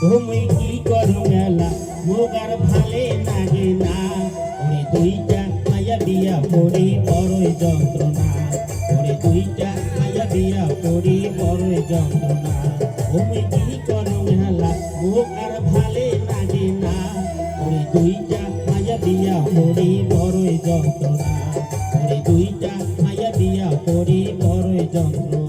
তুমি কি করো মেলা মোগার ভালে লাগে না ওরে দুইটা মায়া বিয়া করি বড়ই যন্ত্রণা ওরে দুইটা মায়া বিয়া করি বড়ই যন্ত্রণা তুমি কি করো মেলা মোগার ভালে লাগে না ওরে দুইটা মায়া বিয়া করি বড়ই যন্ত্রণা ওরে দুইটা মায়া বিয়া করি বড়ই যন্ত্রণা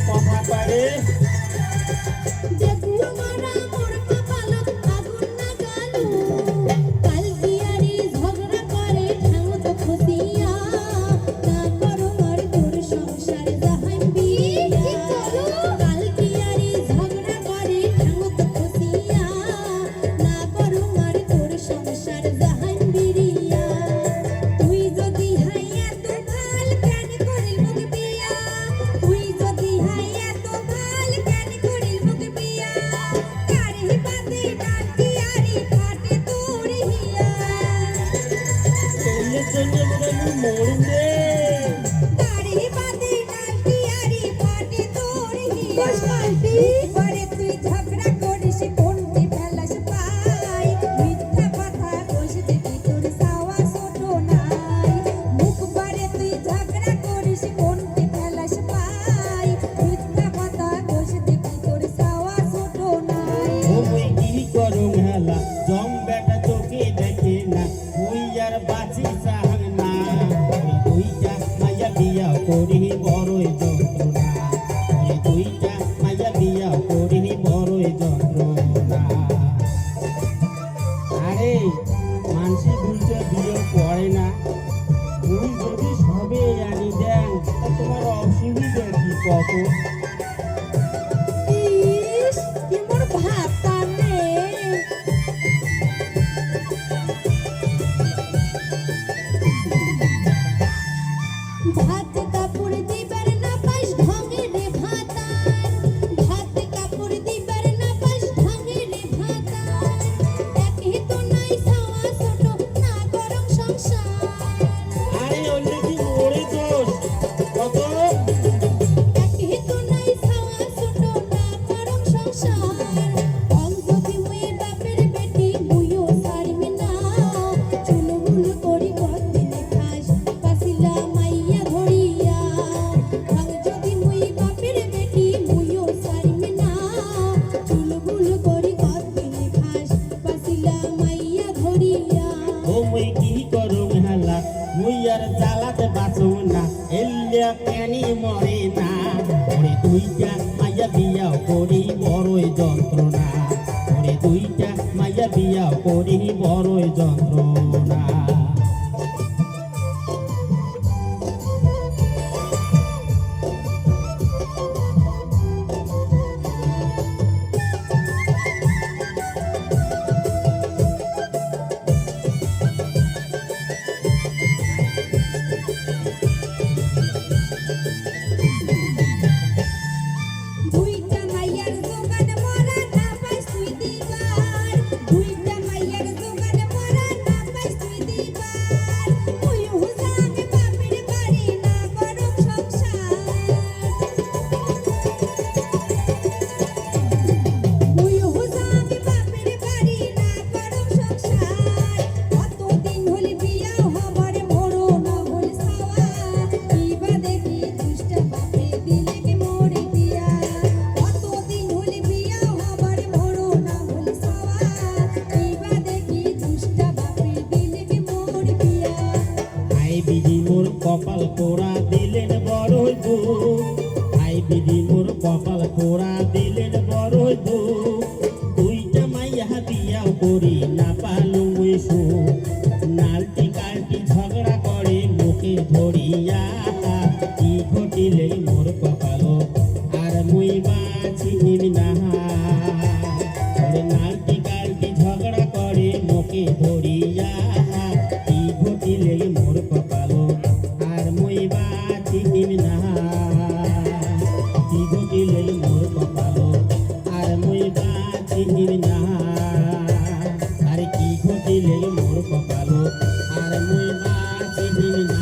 কথা পারে জ্বালাতে বাঁচো না এলিয়া প্যানি মরে না ওরে দুইটা মাইয়া বিয়া করি বড়ই যন্ত্রণা ওরে দুইটা মাইয়া বিয়া করি বড়ই যন্ত্রণা দুইটা মাইয়ার জোগাড় মরা না পাইস তুই দিবা কপাল পোড়া দিলেন বড় দুঃখ ভাই দিদি মোর কপাল পোড়া দিলেন বড় দুঃখ দুইটা মাইয়া বিয়াও করি না পালুম ওই সুখ নালটি কালটি ঝগড়া করে মুখে ধরিয়া কি ঘটিলে মোর কপালো আর মুই বাঁচিনিম না ওরে নালটি কালটি ঝগড়া করে মুখে ধরিয়া কি ঘটিলে মোর কপালো আর মুই বাঁচিনিম না কি ঘটিলে মোর কপালো আর মুই বাঁচিনিম না আরে কি ঘটিলে মোর কপালো আর মুই বাঁচিনিম না